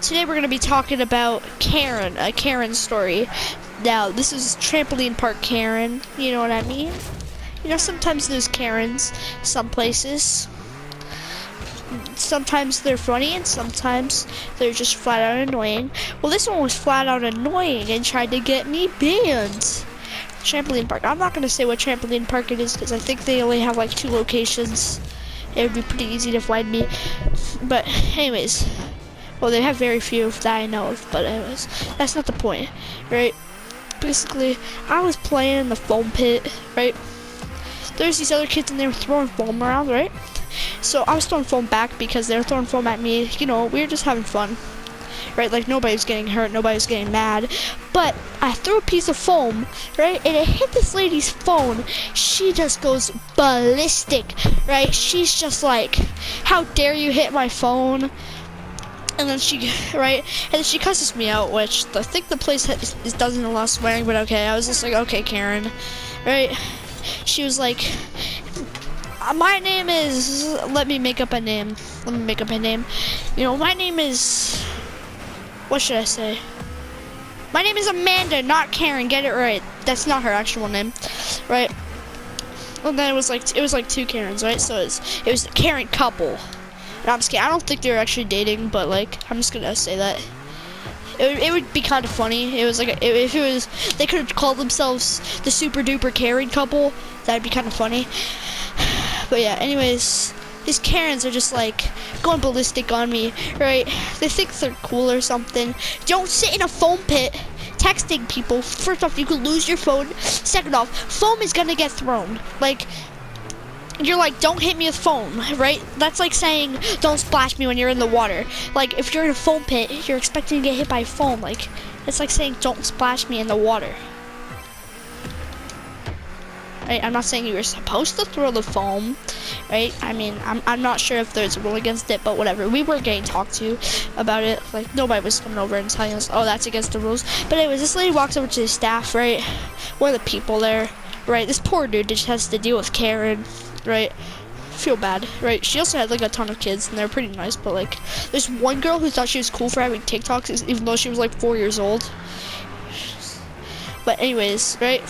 today we're gonna be talking about Karen, a Karen story. Now, this is trampoline park Karen, you know what I mean? You know, sometimes there's Karens, some places. Sometimes they're funny and sometimes they're just flat out annoying. Well, this one was flat out annoying and tried to get me banned. Trampoline park. I'm not gonna say what trampoline park it is because I think they only have like 2 locations. It would be pretty easy to find me. But anyways, well, they have very few that I know of, but anyways, that's not the point, right? Basically, I was playing in the foam pit, right? There's these other kids and they were throwing foam around, right? So I was throwing foam back because they were throwing foam at me. You know, we were just having fun, right? Like, nobody was getting hurt, nobody was getting mad. But I threw a piece of foam, right? And it hit this lady's phone. She just goes ballistic, right? She's just like, how dare you hit my phone? And then she, right? And then she cusses me out, which I think the place doesn't allow swearing, but okay. I was just like, okay, Karen, right? She was like, my name is, let me make up a name. You know, my name is, what should I say? My name is Amanda, not Karen, get it right. That's not her actual name, right? And then it was like 2 Karens, right? So it was a Karen couple. And I'm just kidding, I don't think they were actually dating, but like, I'm just gonna say that. It would be kind of funny. It was like, if it was, they could have called themselves the super duper Karen couple, that'd be kind of funny. But yeah, anyways, these Karens are just like going ballistic on me, right? They think they're cool or something. Don't sit in a foam pit texting people. First off, you could lose your phone. Second off, foam is gonna get thrown. Like, you're like, don't hit me with foam, right? That's like saying, don't splash me when you're in the water. Like, if you're in a foam pit, you're expecting to get hit by foam. Like, it's like saying, don't splash me in the water. Right? I'm not saying you were supposed to throw the foam, right? I mean, I'm not sure if there's a rule against it, but whatever. We were getting talked to about it. Like, nobody was coming over and telling us, oh, that's against the rules. But anyways, this lady walks over to the staff, right? One of the people there, right? This poor dude just has to deal with Karen, right? Feel bad, right? She also had like a ton of kids and they're pretty nice, but like, there's one girl who thought she was cool for having TikToks even though she was like 4 years old. But anyways, right?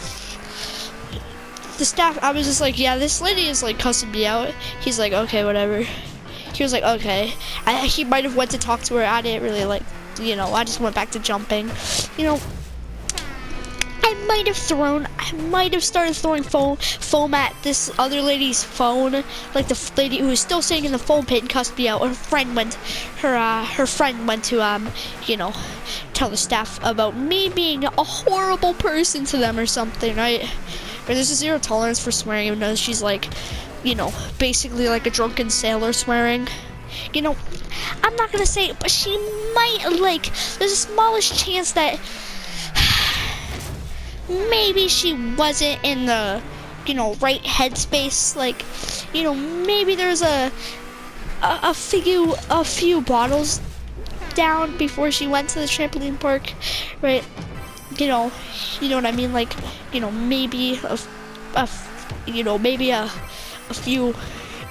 The staff, I was just like, yeah, this lady is like cussing me out. He's like, okay, whatever. He was like, okay. He might have went to talk to her. I didn't really like, you know, I just went back to jumping. You know, I might have started throwing foam at this other lady's phone. Like the lady who was still sitting in the foam pit and cussed me out. Her friend went to, you know, tell the staff about me being a horrible person to them or something, right? Or there's a 0 tolerance for swearing, even though she's like, you know, basically like a drunken sailor swearing. You know, I'm not gonna say it, but she might, like, there's a smallish chance that maybe she wasn't in the, you know, right headspace. Like, you know, maybe there's a few bottles down before she went to the trampoline park, right? You know what I mean? Like, you know, maybe maybe a few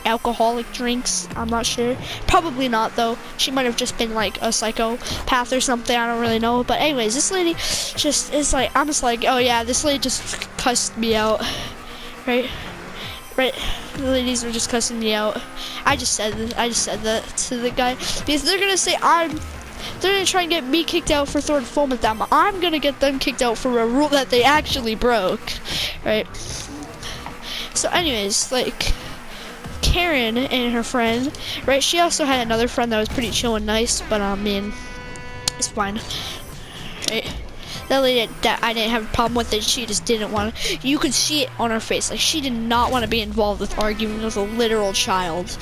alcoholic drinks. I'm not sure. Probably not though. She might have just been like a psychopath or something. I don't really know. But anyways, this lady just is like, I'm just like, oh yeah, this lady just cussed me out, right? Right, the ladies were just cussing me out. I just said that to the guy because they're gonna say they're gonna try and get me kicked out for throwing foam at them. I'm gonna get them kicked out for a rule that they actually broke, right? So anyways, like, Karen and her friend, right? She also had another friend that was pretty chill and nice, but I mean, it's fine, right? That lady that I didn't have a problem with it, she just didn't want to. You could see it on her face, like she did not want to be involved with arguing with a literal child.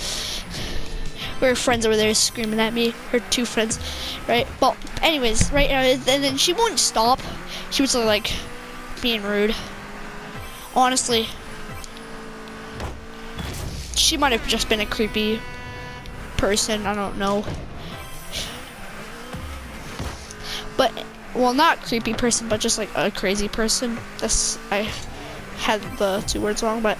Her friends over there screaming at me, her 2 friends, right? Well, anyways, right, and then she wouldn't stop. She was like being rude. Honestly, she might have just been a creepy person, I don't know. But, well, not creepy person, but just like a crazy person. I had the 2 words wrong, but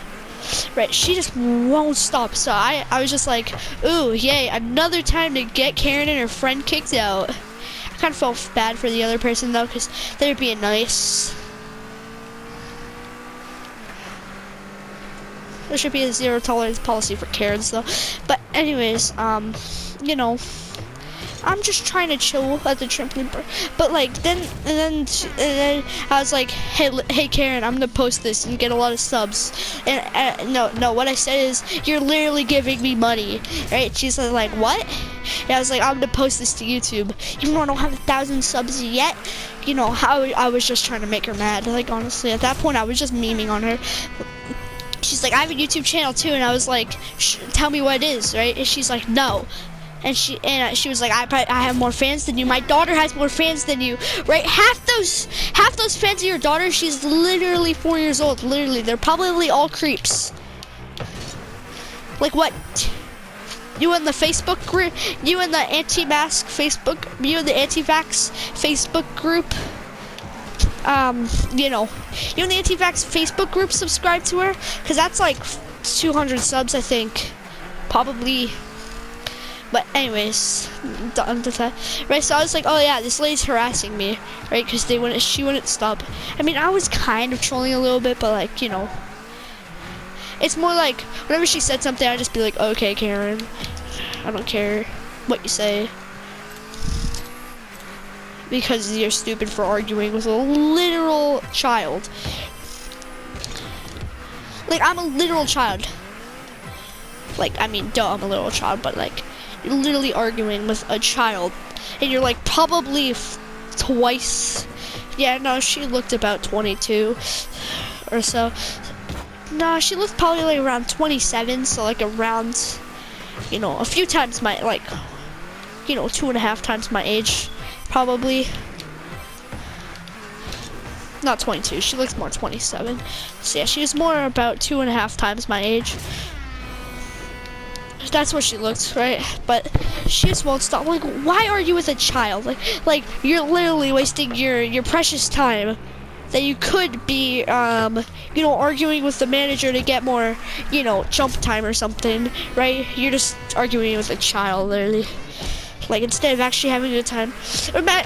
right? She just won't stop. So I was just like, ooh, yay, another time to get Karen and her friend kicked out. I kind of felt bad for the other person though, because they were being nice. There should be a zero tolerance policy for Karens though. But anyways, you know, I'm just trying to chill at the trampoline park. But like then I was like, hey Karen, I'm gonna post this and get a lot of subs. And no, what I said is, you're literally giving me money, right? She's like, what? And I was like, I'm gonna post this to YouTube, even though I don't have 1,000 subs yet. You know, I was just trying to make her mad. Like honestly, at that point, I was just memeing on her. She's like, I have a YouTube channel too, and I was like, tell me what it is, right? And she's like, no. And she was like, I have more fans than you. My daughter has more fans than you, right? Half those fans of your daughter, she's literally 4 years old. Literally, they're probably all creeps. Like what? You in the Facebook group? You in the anti-mask Facebook? You in the anti-vax Facebook group? You know, you in the anti-vax Facebook group, subscribe to her, because that's like 200 subs, I think, probably. But anyways, done with that, right? So I was like, oh yeah, this lady's harassing me, right? Because she wouldn't stop. I mean, I was kind of trolling a little bit, but like, you know, it's more like whenever she said something, I'd just be like, okay, Karen, I don't care what you say. Because you're stupid for arguing with a literal child. Like, I'm a literal child. Like, I mean, duh, I'm a literal child, but like, you're literally arguing with a child. And you're like, probably twice. Yeah, no, she looked about 22 or so. No, she looked probably like around 27, so like around, you know, a few times my, like, you know, 2.5 times my age. Probably not 22. She looks more 27. So yeah, she's more about 2.5 times my age. That's what she looks, right? But she just won't stop. Like, why are you with a child? Like you're literally wasting your precious time that you could be, you know, arguing with the manager to get more, you know, jump time or something, right? You're just arguing with a child, literally. Like, instead of actually having a good time,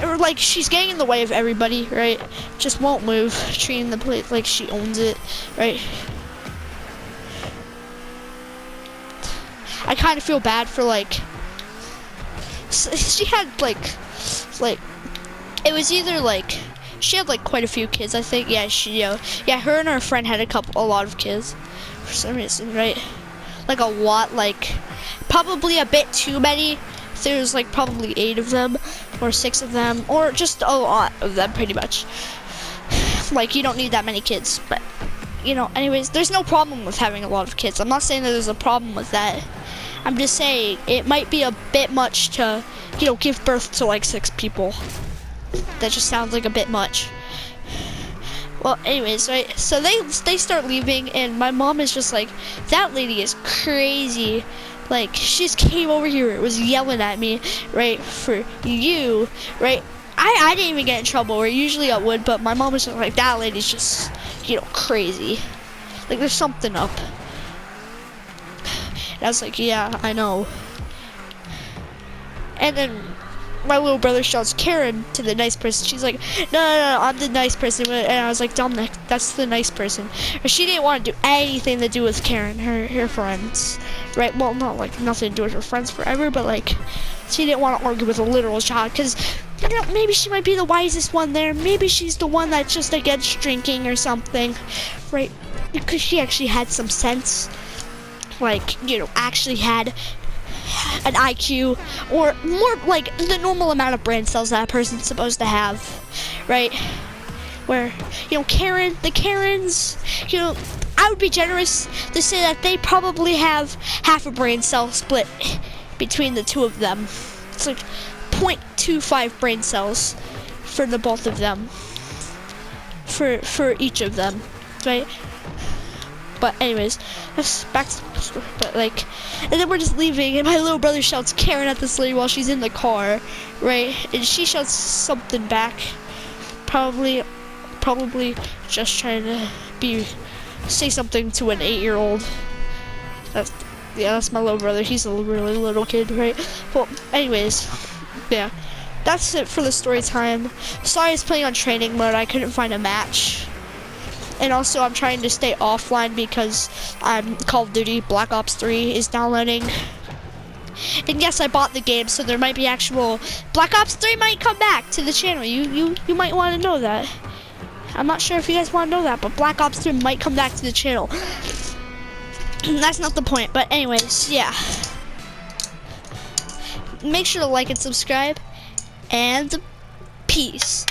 or like she's getting in the way of everybody, right? Just won't move, treating the place like she owns it, right? I kind of feel bad for like, she had like it was either like she had like quite a few kids, I think. Yeah, yeah, her and her friend had a lot of kids for some reason, right? Like a lot, like probably a bit too many. There's like probably 8 of them or 6 of them, or just a lot of them, pretty much. Like, you don't need that many kids, but you know, anyways, there's no problem with having a lot of kids. I'm not saying that there's a problem with that. I'm just saying it might be a bit much to, you know, give birth to like 6 people. That just sounds like a bit much. Well, anyways, right, so they start leaving, and my mom is just like, that lady is crazy. Like, she just came over here, was yelling at me, right, for you, right? I didn't even get in trouble, or usually I would, but my mom was just like, that lady's just, you know, crazy. Like, there's something up. And I was like, yeah, I know. And then my little brother shouts Karen to the nice person. She's like, no, I'm the nice person. And I was like, Dominic, that's the nice person. But she didn't want to do anything to do with Karen, her friends, right? Well, not like nothing to do with her friends forever, but like she didn't want to argue with a literal child, because, you know, maybe she might be the wisest one there. Maybe she's the one that's just against drinking or something, right? Because she actually had some sense, like, you know, actually had an IQ, or more like the normal amount of brain cells that a person's supposed to have, right? Where, you know, the Karens, you know, I would be generous to say that they probably have half a brain cell split between the two of them. It's like 0.25 brain cells for the both of them, for each of them, right? But anyways, that's back to the story. But like, and then we're just leaving, and my little brother shouts Karen at this lady while she's in the car, right? And she shouts something back, probably just trying to say something to an 8-year-old. That's, yeah, that's my little brother. He's a really little kid, right? Well, anyways, yeah. That's it for the story time. Sorry it's playing on training mode. I couldn't find a match. And also I'm trying to stay offline because Call of Duty Black Ops 3 is downloading. And yes, I bought the game, so there might be actual Black Ops 3 might come back to the channel. You might want to know that. I'm not sure if you guys want to know that, but Black Ops 3 might come back to the channel. That's not the point, but anyways, yeah. Make sure to like and subscribe, and peace.